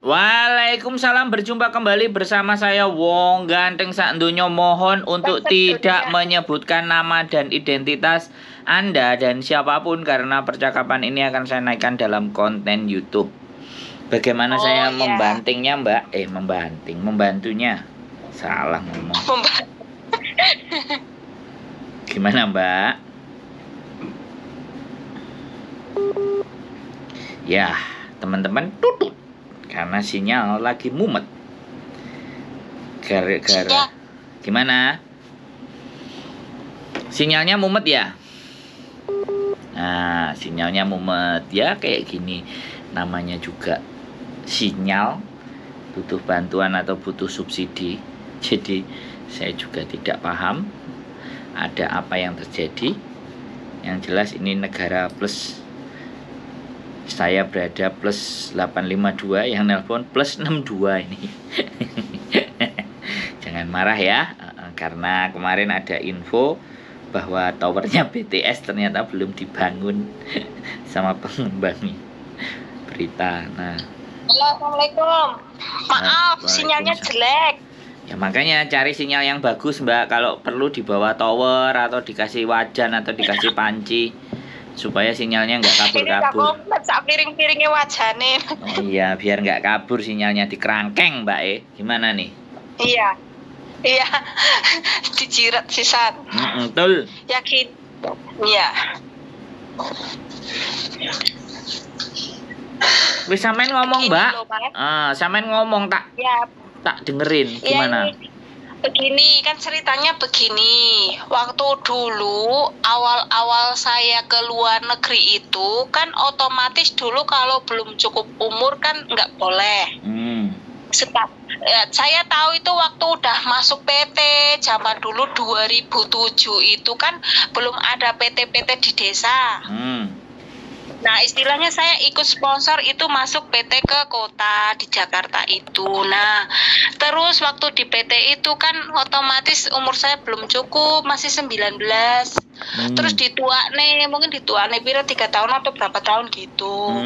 Waalaikumsalam, berjumpa kembali bersama saya Wong Ganteng Sakdonya. Mohon untuk tidak menyebutkan nama dan identitas Anda dan siapapun karena percakapan ini akan saya naikkan dalam konten YouTube. Bagaimana saya membantingnya, Mbak? Membantunya. Salah ngomong. Gimana, Mbak? Ya, teman-teman tutut karena sinyal lagi mumet. Gara-gara gimana? Sinyalnya mumet ya? Nah, sinyalnya mumet ya kayak gini. Namanya juga sinyal, butuh bantuan atau butuh subsidi. Jadi saya juga tidak paham ada apa yang terjadi. Yang jelas ini negara plus. Saya berada plus 852, yang nelpon plus 62 ini. Jangan marah ya, karena kemarin ada info bahwa towernya BTS ternyata belum dibangun sama pengembangnya. Berita. Nah. Halo, Assalamualaikum. Maaf, sinyalnya jelek. Ya makanya cari sinyal yang bagus, Mbak. Kalau perlu di bawah tower atau dikasih wajan atau dikasih panci supaya sinyalnya nggak kabur-kabur. Ini sak piring-piringnya wajane. Oh iya, biar nggak kabur sinyalnya di kerangkeng, Mbak. Gimana nih? Iya, dijirat sisan. Betul. Yakin? Iya. Wis sampean ngomong, Mbak. Sampean ngomong tak dengerin. Gimana? Begini kan ceritanya begini. Waktu dulu awal-awal saya ke luar negeri itu kan otomatis dulu kalau belum cukup umur kan nggak boleh. Saya tahu itu waktu udah masuk PT zaman dulu 2007 itu kan belum ada PT-PT di desa. Nah, istilahnya saya ikut sponsor itu masuk PT ke kota di Jakarta itu. Nah, terus waktu di PT itu kan otomatis umur saya belum cukup, masih 19. Terus mungkin dituane pira 3 tahun atau berapa tahun gitu.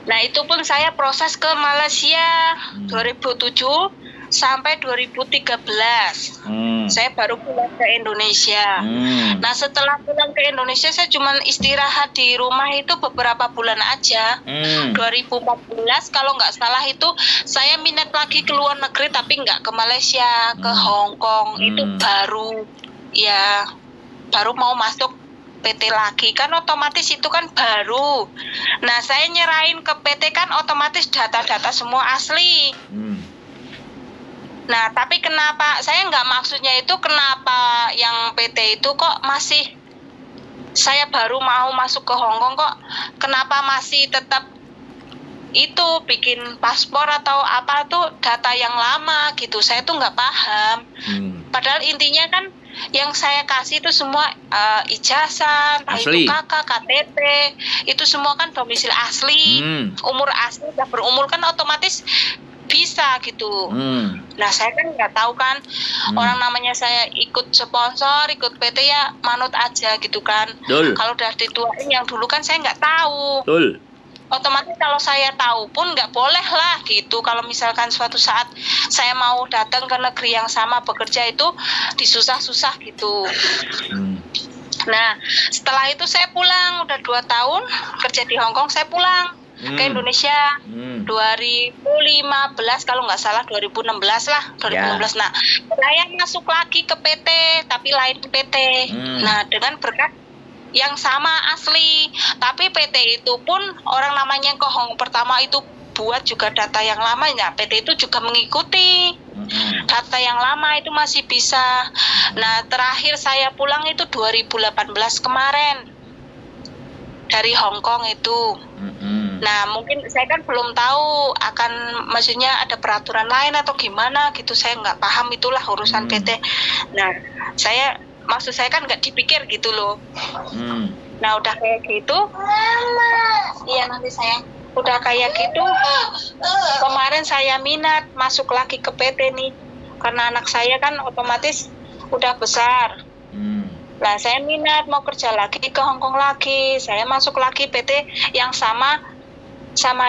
Nah, itu pun saya proses ke Malaysia 2007 sampai 2013. Saya baru pulang ke Indonesia. Nah, setelah pulang ke Indonesia saya cuma istirahat di rumah itu beberapa bulan aja. 2014 kalau nggak salah itu saya minat lagi ke luar negeri tapi nggak ke Malaysia, ke Hong Kong. Itu baru mau masuk PT lagi kan otomatis itu kan baru. Nah, saya nyerahin ke PT kan otomatis data-data semua asli. Nah, tapi kenapa saya nggak maksudnya itu kenapa yang PT itu kok masih saya baru mau masuk ke Hong Kong kok kenapa masih tetap itu bikin paspor atau apa tuh data yang lama gitu. Saya tuh nggak paham. Padahal intinya kan yang saya kasih itu semua ijazah, itu kakak, KTP, itu semua kan domisili asli, umur asli, udah berumur kan otomatis bisa gitu. Nah, saya kan nggak tahu kan orang namanya saya ikut sponsor, ikut PT ya manut aja gitu kan. Kalau udah dituain yang dulu kan saya nggak tahu. Otomatis kalau saya tahu pun nggak boleh lah gitu. Kalau misalkan suatu saat saya mau datang ke negeri yang sama bekerja itu disusah-susah gitu. Nah, setelah itu saya pulang udah 2 tahun kerja di Hong Kong, saya pulang ke Indonesia 2015 kalau nggak salah 2016 lah 2016. Nah, saya masuk lagi ke PT tapi lain PT. Nah, dengan berkat yang sama asli, tapi PT itu pun orang namanya ke Hong Kong pertama itu buat juga data yang lama ya, PT itu juga mengikuti data yang lama itu masih bisa. Nah, terakhir saya pulang itu 2018 kemarin dari Hong Kong itu. Nah, mungkin saya kan belum tahu maksudnya ada peraturan lain atau gimana gitu, saya nggak paham itulah urusan PT. Nah, maksud saya kan nggak dipikir gitu loh. Nah, udah kayak gitu, iya nanti saya udah kayak gitu, kemarin saya minat masuk lagi ke PT nih, karena anak saya kan otomatis udah besar. Nah, saya minat mau kerja lagi ke Hong Kong lagi, saya masuk lagi PT yang sama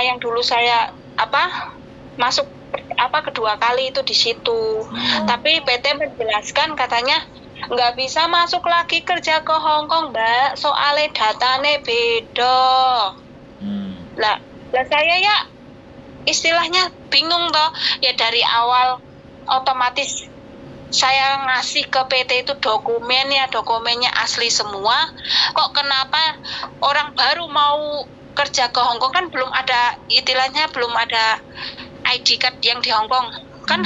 yang dulu saya apa masuk kedua kali itu di situ. Tapi PT menjelaskan katanya nggak bisa masuk lagi kerja ke Hong Kong, Mbak, soalnya datanya beda. Lah saya ya istilahnya bingung toh, ya dari awal otomatis saya ngasih ke PT itu dokumennya asli semua, kok kenapa orang baru mau kerja ke Hong Kong kan belum ada ID card yang di Hong Kong kan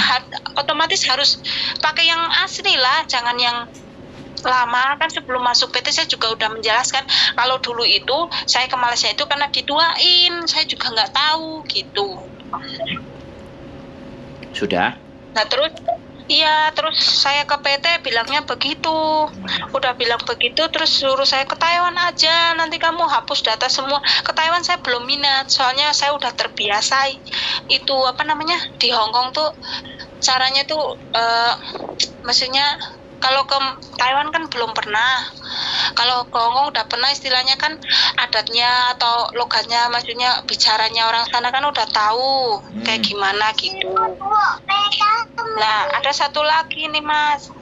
otomatis harus pakai yang asli lah, jangan yang lama. Kan sebelum masuk PT saya juga udah menjelaskan kalau dulu itu saya ke Malaysia itu karena diduain, saya juga nggak tahu gitu. Sudah? Nah terus saya ke PT bilangnya begitu, udah bilang begitu, terus suruh saya ke Taiwan aja, nanti kamu hapus data semua. Ke Taiwan saya belum minat, soalnya saya udah terbiasa itu di Hong Kong tuh caranya tuh maksudnya kalau ke Taiwan kan belum pernah, kalau ke Hong Kong udah pernah, istilahnya kan adatnya atau logatnya, maksudnya bicaranya orang sana kan udah tahu kayak gimana gitu. Nah ada satu lagi nih Mas,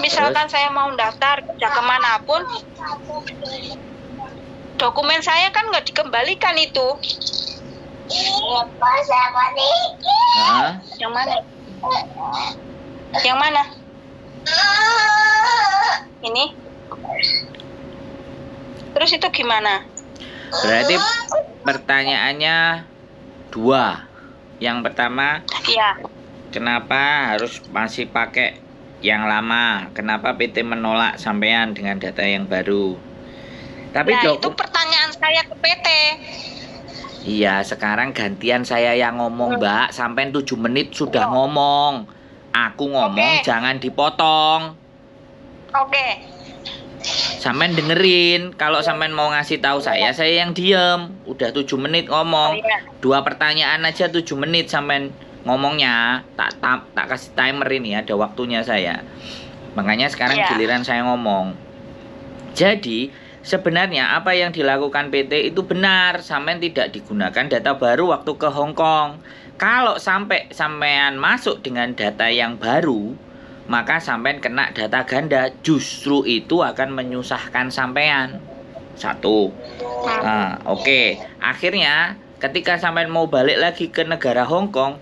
misalkan saya mau daftar kerja kemanapun, dokumen saya kan nggak dikembalikan itu. Yang mana? Yang mana? Ini. Terus itu gimana? Berarti pertanyaannya dua. Yang pertama, iya, kenapa harus masih pakai yang lama? Kenapa PT menolak sampean dengan data yang baru? Tapi nah, itu pertanyaan saya ke PT. Iya, sekarang gantian saya yang ngomong, Mbak. Sampai 7 menit sudah ngomong. Aku ngomong jangan dipotong. Oke. Sampean dengerin. Kalau sampean mau ngasih tahu saya yang diem. Udah 7 menit ngomong. Dua pertanyaan aja 7 menit sampean ngomongnya. Tak kasih timer ini, ada waktunya saya. Makanya sekarang giliran saya ngomong. Jadi sebenarnya apa yang dilakukan PT itu benar. Sampean tidak digunakan data baru waktu ke Hong Kong. Kalau sampean masuk dengan data yang baru, maka sampean kena data ganda. Justru itu akan menyusahkan sampean. Satu. Nah, oke. Akhirnya ketika sampean mau balik lagi ke negara Hong Kong,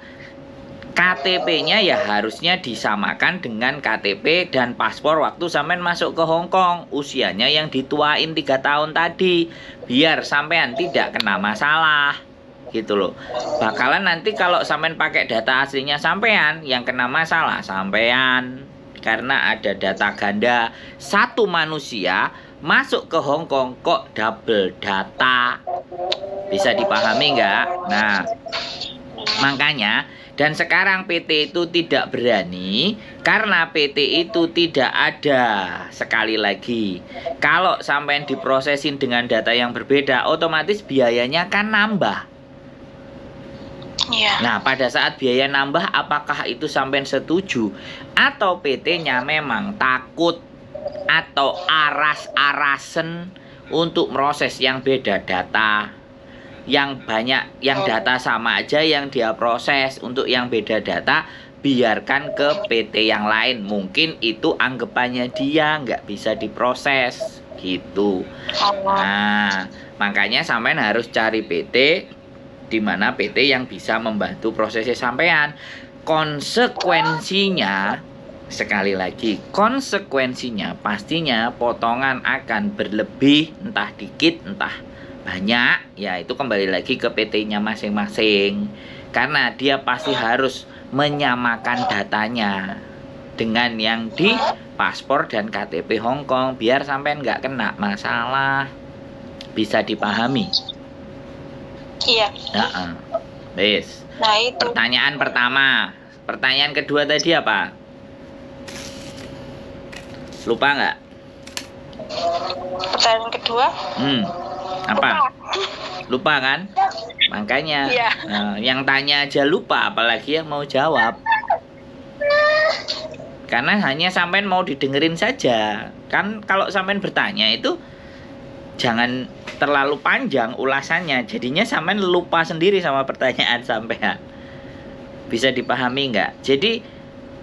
KTP-nya ya harusnya disamakan dengan KTP dan paspor waktu sampean masuk ke Hong Kong. Usianya yang dituain 3 tahun tadi, biar sampean tidak kena masalah. Gitu loh. Bakalan nanti kalau sampean pakai data aslinya sampean, yang kena masalah sampean. Karena ada data ganda. Satu manusia masuk ke Hong Kong kok double data. Bisa dipahami nggak? Nah, makanya dan sekarang PT itu tidak berani karena PT itu tidak ada. Sekali lagi, kalau sampean diprosesin dengan data yang berbeda, otomatis biayanya kan nambah. Nah, pada saat biaya nambah, apakah itu sampean setuju? Atau PT-nya memang takut atau aras-arasen untuk proses yang beda data? Yang banyak, yang data sama aja yang dia proses. Untuk yang beda data, biarkan ke PT yang lain. Mungkin itu anggapannya dia nggak bisa diproses gitu. Nah, makanya sampean harus cari PT di mana PT yang bisa membantu prosesnya sampean. Konsekuensinya, sekali lagi, konsekuensinya pastinya potongan akan berlebih, entah dikit, entah banyak. Ya itu kembali lagi ke PT-nya masing-masing. Karena dia pasti harus menyamakan datanya dengan yang di paspor dan KTP Hong Kong, biar sampean nggak kena masalah. Bisa dipahami? Iya. Wes. Nah, itu. Pertanyaan pertama. Pertanyaan kedua tadi apa? Lupa nggak? Pertanyaan kedua? Apa? Lupa kan? Makanya yang tanya aja lupa, apalagi yang mau jawab. Karena hanya sampean mau didengerin saja. Kan kalau sampean bertanya itu jangan terlalu panjang ulasannya, jadinya sampean lupa sendiri sama pertanyaan sampean. Bisa dipahami nggak? Jadi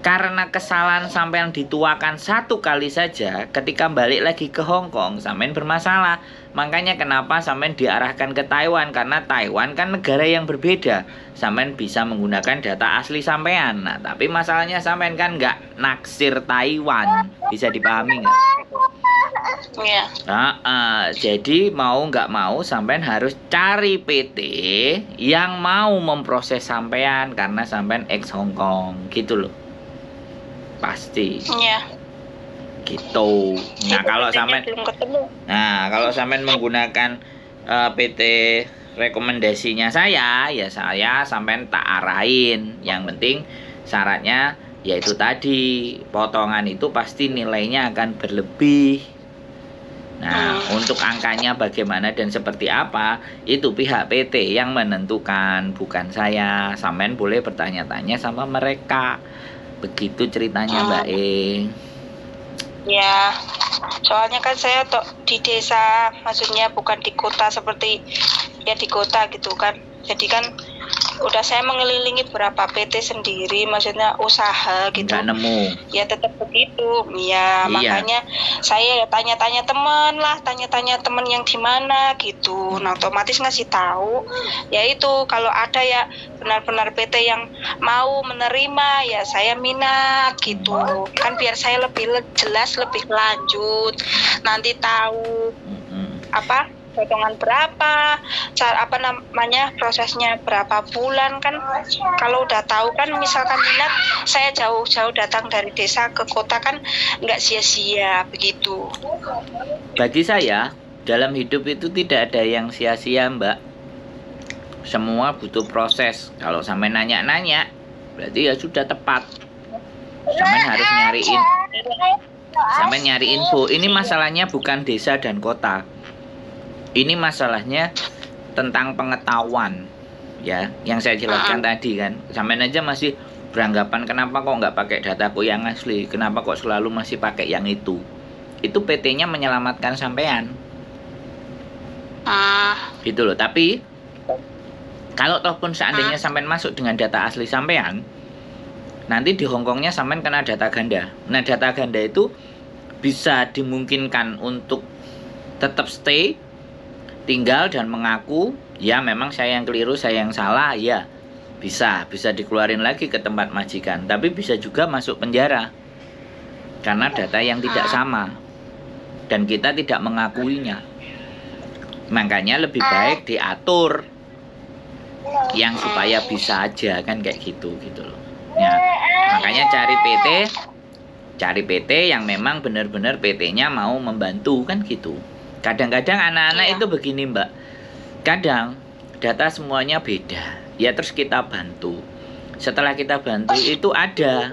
karena kesalahan sampean dituakan satu kali saja, ketika balik lagi ke Hong Kong sampean bermasalah. Makanya kenapa sampean diarahkan ke Taiwan, karena Taiwan kan negara yang berbeda. Sampean bisa menggunakan data asli sampean. Nah, tapi masalahnya sampean kan nggak naksir Taiwan. Bisa dipahami nggak? Iya. Jadi mau nggak mau sampean harus cari PT yang mau memproses sampean, karena sampean ex Hong Kong gitu loh. Pasti. Iya. Gitu. Nah, kalau sampean belum ketemu. Nah, kalau sampean menggunakan PT rekomendasinya saya, ya saya sampean tak arahin. Yang penting syaratnya yaitu tadi, potongan itu pasti nilainya akan berlebih. Nah, untuk angkanya bagaimana dan seperti apa, itu pihak PT yang menentukan, bukan saya. Sampean boleh bertanya-tanya sama mereka. Begitu ceritanya, Mbak E. Ya, soalnya kan saya di desa, maksudnya bukan di kota seperti ya di kota gitu kan. Jadi kan udah saya mengelilingi beberapa PT sendiri, maksudnya usaha gitu. Nggak nemu. Ya tetap begitu. Ya, makanya saya ya tanya-tanya teman yang di mana gitu. Nah, otomatis ngasih tahu. Ya itu kalau ada ya benar-benar PT yang mau menerima, ya saya minat gitu. Kan biar saya lebih jelas, lebih lanjut. Nanti tahu apa potongan berapa, prosesnya berapa bulan kan. Kalau udah tahu kan, misalkan minat, saya jauh-jauh datang dari desa ke kota kan nggak sia-sia begitu. Bagi saya dalam hidup itu tidak ada yang sia-sia, Mbak. Semua butuh proses. Kalau sampai nanya-nanya berarti ya sudah tepat. Sampai harus nyari info. Ini masalahnya bukan desa dan kota. Ini masalahnya tentang pengetahuan, ya, yang saya jelaskan tadi kan. Sampean aja masih beranggapan kenapa kok nggak pakai dataku yang asli, kenapa kok selalu masih pakai yang itu. Itu PT-nya menyelamatkan sampean, gitu loh. Tapi kalau toh pun seandainya sampean masuk dengan data asli sampean, nanti di Hongkongnya sampean kena data ganda. Nah, data ganda itu bisa dimungkinkan untuk tetap stay, tinggal dan mengaku, ya memang saya yang keliru, saya yang salah, ya bisa dikeluarin lagi ke tempat majikan. Tapi bisa juga masuk penjara karena data yang tidak sama dan kita tidak mengakuinya. Makanya lebih baik diatur yang supaya bisa aja kan, kayak gitu loh. Ya, makanya cari PT yang memang benar-benar PT-nya mau membantu kan gitu. Kadang-kadang anak-anak itu begini, Mbak. Kadang data semuanya beda. Ya terus kita bantu. Setelah kita bantu itu ada.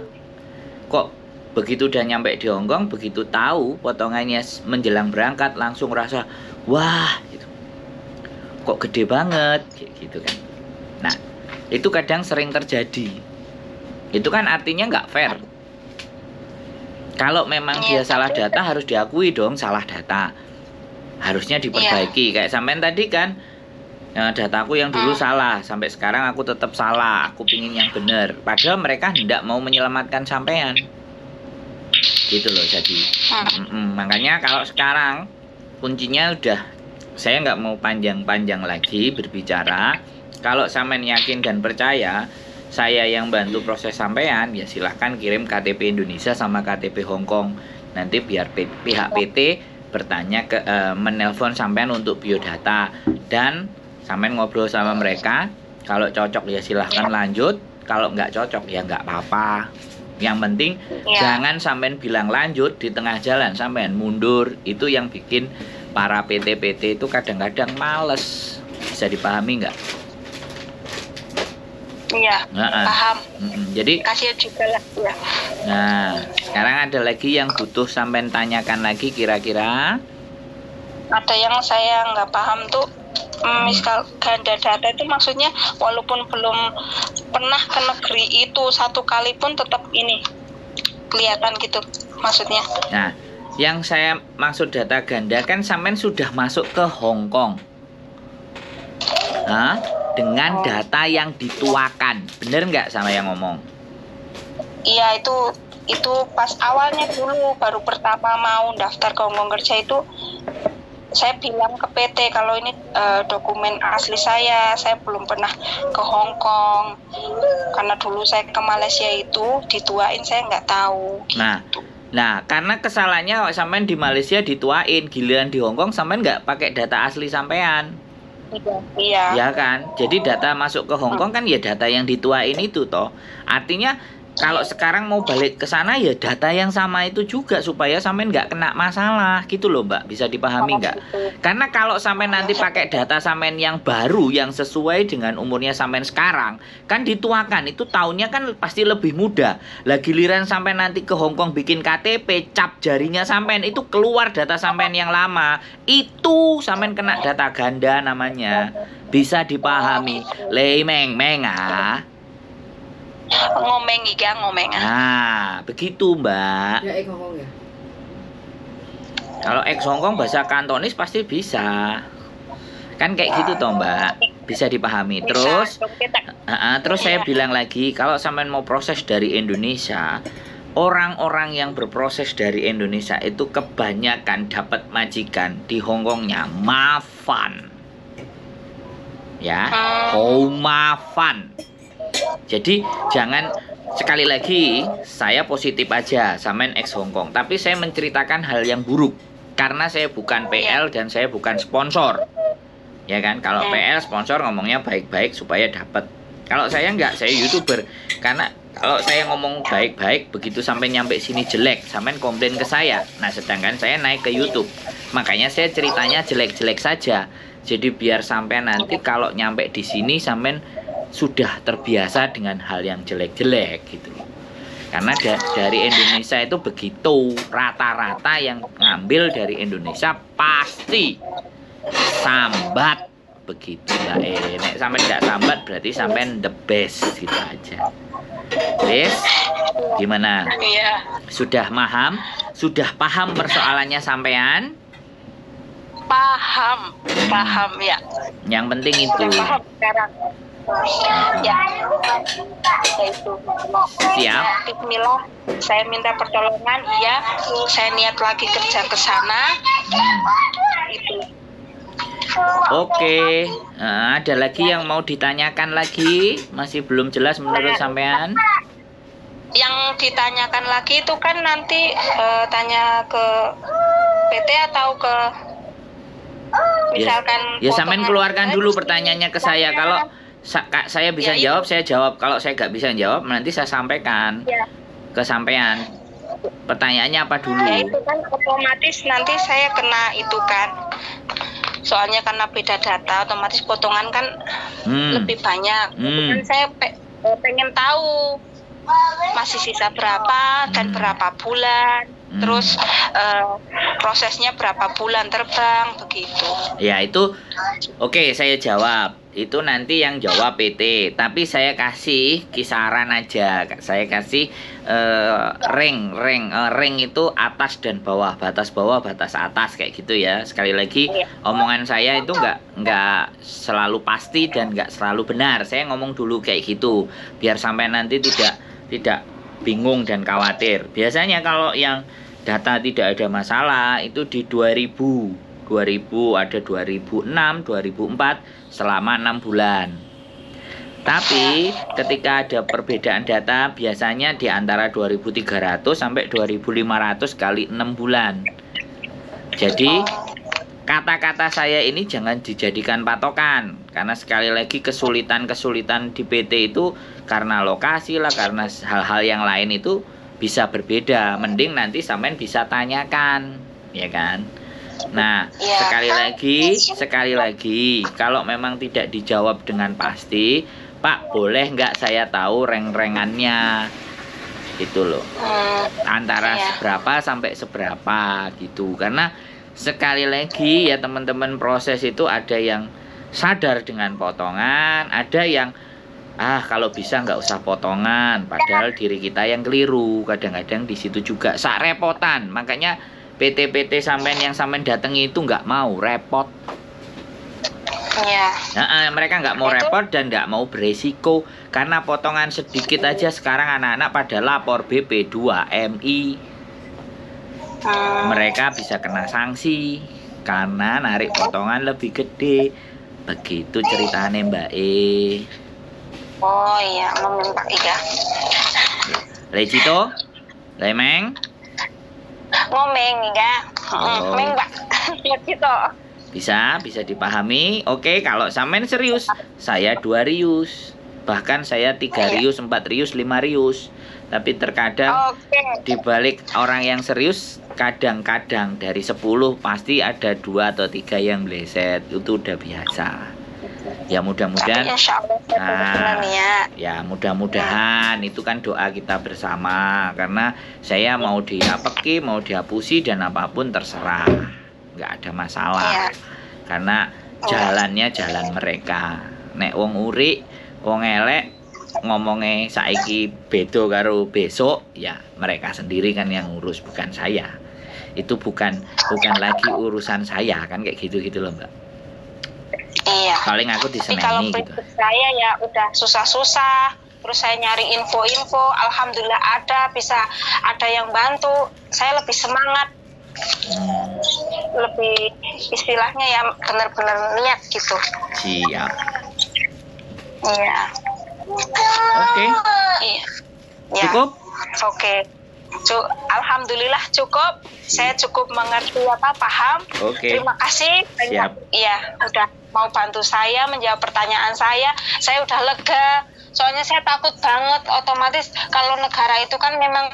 Kok begitu udah nyampe di Hongkong, begitu tahu potongannya menjelang berangkat langsung rasa, wah, gitu. Kok gede banget, gitu kan. Nah, itu kadang sering terjadi. Itu kan artinya nggak fair. Kalau memang dia salah data, harus diakui dong salah data. Harusnya diperbaiki. Kayak sampean tadi kan, dataku yang dulu salah, sampai sekarang aku tetap salah, aku pingin yang benar. Padahal mereka tidak mau menyelamatkan sampean, gitu loh. Jadi makanya kalau sekarang kuncinya udah, saya nggak mau panjang-panjang lagi berbicara. Kalau sampean yakin dan percaya saya yang bantu proses sampean, ya silahkan kirim KTP Indonesia sama KTP Hongkong. Nanti biar pihak PT bertanya menelpon sampean untuk biodata, dan sampean ngobrol sama mereka. Kalau cocok ya silahkan lanjut, kalau nggak cocok ya nggak apa-apa. Yang penting jangan sampean bilang lanjut di tengah jalan sampean mundur. Itu yang bikin para PT itu kadang-kadang males. Bisa dipahami nggak? Iya, paham. Jadi kasihan juga lah ya. Nah, sekarang ada lagi yang butuh sampean tanyakan lagi kira-kira? Ada yang saya nggak paham tuh, misal ganda data itu maksudnya walaupun belum pernah ke negeri itu satu kali pun tetap ini kelihatan gitu maksudnya. Nah, Yang saya maksud data ganda kan sampean sudah masuk ke Hong Kong. Hah? Dengan data yang dituakan. Bener nggak sama yang ngomong? Iya, itu pas awalnya dulu baru pertama mau daftar ke Hong Kong kerja itu saya bilang ke PT kalau ini dokumen asli saya belum pernah ke Hong Kong karena dulu saya ke Malaysia itu dituain saya nggak tahu gitu. Nah, karena kesalahannya sampean di Malaysia dituain, giliran di Hong Kong sampean nggak pakai data asli sampean. Iya. Ya kan? Jadi data masuk ke Hong Kong kan ya data yang dituain itu toh. Artinya kalau sekarang mau balik ke sana ya data yang sama itu juga supaya sampean nggak kena masalah gitu loh Mbak. Bisa dipahami nggak? Karena kalau sampean nanti pakai data sampean yang baru yang sesuai dengan umurnya sampean sekarang kan dituakan itu tahunnya kan pasti lebih muda. Lah giliran sampean nanti ke Hong Kong bikin KTP cap jarinya sampean itu keluar data sampean yang lama. Itu sampean kena data ganda namanya. Bisa dipahami. Lemeng ah. Ngomeng iya ngomeng. Nah, begitu Mbak. Ya, Hongkong ya. Kalau Hongkong bahasa Kantonis pasti bisa. Kan kayak gitu toh Mbak. Bisa dipahami. Terus saya bilang lagi, kalau sampean mau proses dari Indonesia, orang-orang yang berproses dari Indonesia itu kebanyakan dapat majikan di Hongkongnya Mafan. Ya, Mafan. Jadi jangan, sekali lagi saya positif aja sampean ex Hongkong, tapi saya menceritakan hal yang buruk karena saya bukan PL dan saya bukan sponsor. Ya kan, kalau PL sponsor ngomongnya baik-baik supaya dapat. Kalau saya enggak, saya YouTuber. Karena kalau saya ngomong baik-baik begitu sampai nyampe sini jelek, sampean komplain ke saya. Nah, sedangkan saya naik ke YouTube. Makanya saya ceritanya jelek-jelek saja. Jadi biar sampean nanti kalau nyampe di sini sampean sudah terbiasa dengan hal yang jelek-jelek gitu. Karena dari Indonesia itu begitu, rata-rata yang ngambil dari Indonesia pasti sambat begitu Mbak. Nek sampai nggak sambat berarti sampai the best gitu aja. Yes, gimana? Iya. Sudah paham? Sudah paham persoalannya sampean? Paham ya. Yang penting itu. Sudah paham sekarang. Ya, itu. Siap. Bismillah, saya minta pertolongan. Iya, saya niat lagi kerja ke sana. Itu. Oke. Nah, ada lagi yang mau ditanyakan lagi? Masih belum jelas menurut sampean? Yang ditanyakan lagi itu kan nanti tanya ke PT atau ke misalkan. Ya sampean keluarkan dulu pertanyaannya ke saya. Kalau saya bisa jawab, saya jawab. Kalau saya nggak bisa jawab, nanti saya sampaikan ke sampean. Pertanyaannya apa dulu? Ya itu kan otomatis nanti saya kena itu kan. Soalnya karena beda data, otomatis potongan kan lebih banyak. Kan saya pengen tahu masih sisa berapa dan berapa bulan. Terus prosesnya berapa bulan terbang begitu. Ya itu oke, saya jawab. Itu nanti yang jawab PT. Tapi saya kasih kisaran aja. Saya kasih ring itu atas dan bawah, batas bawah, batas atas kayak gitu ya. Sekali lagi omongan saya itu nggak selalu pasti dan nggak selalu benar. Saya ngomong dulu kayak gitu biar sampai nanti tidak bingung dan khawatir. Biasanya kalau yang data tidak ada masalah itu di 2000 ada 2006, 2004 selama 6 bulan. Tapi ketika ada perbedaan data biasanya di antara 2300 sampai 2500 kali 6 bulan. Jadi kata-kata saya ini jangan dijadikan patokan, karena sekali lagi kesulitan-kesulitan di PT itu karena lokasi lah, karena hal-hal yang lain itu bisa berbeda. Mending nanti sampean bisa tanyakan, ya kan? Nah, sekali lagi, kalau memang tidak dijawab dengan pasti, Pak, boleh nggak saya tahu reng-rengannya? Gitu loh. Antara seberapa sampai seberapa gitu. Karena sekali lagi ya teman-teman, proses itu ada yang sadar dengan potongan, ada yang kalau bisa nggak usah potongan, padahal diri kita yang keliru. Kadang-kadang di situ juga sak repotan. Makanya PT-PT sampean yang sampean datangi itu nggak mau repot. Iya. Nah, mereka nggak mau repot dan nggak mau beresiko karena potongan sedikit aja sekarang anak-anak pada lapor BP2MI. Mereka bisa kena sanksi karena narik potongan lebih gede. Begitu ceritanya Mbak E. Oh iya, ngomong Pak Ika. Lecito, Lemeng, Ngomeng Ika. Oh. Ngomeng Pak. Gitu. bisa dipahami. Oke, kalau sampean serius, saya 2 rius. Bahkan saya 3 rius, 4 rius, 5 rius. Tapi terkadang dibalik orang yang serius, kadang-kadang dari 10 pasti ada 2 atau 3 yang meleset. Itu udah biasa. Ya mudah-mudahan. Ya mudah-mudahan itu kan doa kita bersama. Karena saya mau dihapeki, mau dihapusi dan apapun terserah. Nggak ada masalah. Karena jalannya jalan mereka. Nek wong uri, wong elek ngomongnya saiki bedo karo besok, ya mereka sendiri kan yang ngurus, bukan saya. Itu bukan lagi urusan saya kan, kayak gitu loh Mbak. Iya. Paling aku diseneni kalau gitu. Saya ya udah susah-susah, terus saya nyari info-info, alhamdulillah bisa ada yang bantu, saya lebih semangat. Lebih istilahnya ya benar-benar niat gitu. Siap. Iya. Oke. Iya. Cukup? Oke. Alhamdulillah cukup. Saya cukup mengerti paham. Oke. Terima kasih banyak. Siap. Iya, udah mau bantu saya menjawab pertanyaan saya. Saya udah lega. Soalnya saya takut banget, otomatis kalau negara itu kan memang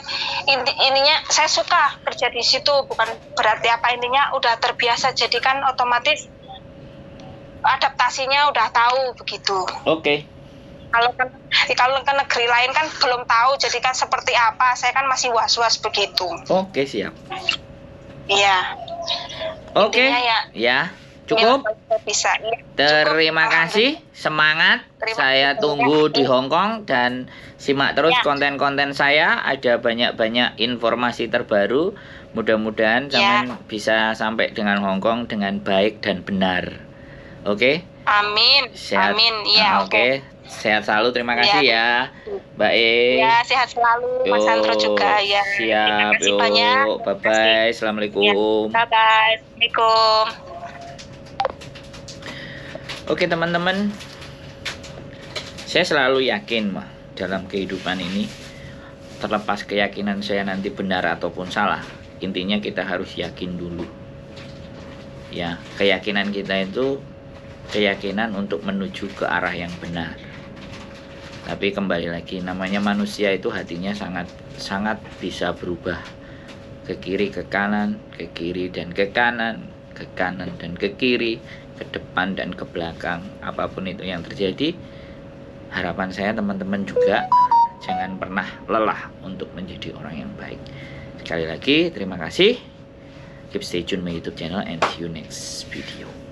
ininya saya suka kerja di situ, bukan berarti apa, intinya udah terbiasa, jadi kan otomatis adaptasinya udah tahu begitu. Oke. Kalau ke negeri lain kan belum tahu, jadi kan seperti apa, saya kan masih was-was begitu. Oke, siap. Iya. Oke. Ya. Cukup. Bisa. Ya. Terima kasih, semangat. Saya tunggu di Hong Kong dan simak terus konten-konten saya. Ada banyak-banyak informasi terbaru. Mudah-mudahan sampean bisa sampai dengan Hong Kong dengan baik dan benar. Oke? Amin. Sehat. Amin. Iya, oke. Sehat selalu. Terima kasih ya. Mbak E. Ya, sehat selalu. Mas Andro juga ya. Siap. Terima kasih banyak. Bye-bye. Assalamualaikum. Bye-bye. Assalamualaikum. Oke teman-teman, saya selalu yakin mah dalam kehidupan ini, terlepas keyakinan saya nanti benar ataupun salah, intinya kita harus yakin dulu. Ya, keyakinan kita itu keyakinan untuk menuju ke arah yang benar. Tapi kembali lagi, namanya manusia itu hatinya sangat bisa berubah ke kiri ke kanan, ke kiri dan ke kanan, ke kanan dan ke kiri, ke depan dan ke belakang. Apapun itu yang terjadi, harapan saya teman-teman juga jangan pernah lelah untuk menjadi orang yang baik. Sekali lagi terima kasih. Keep stay tune my YouTube channel and see you next video.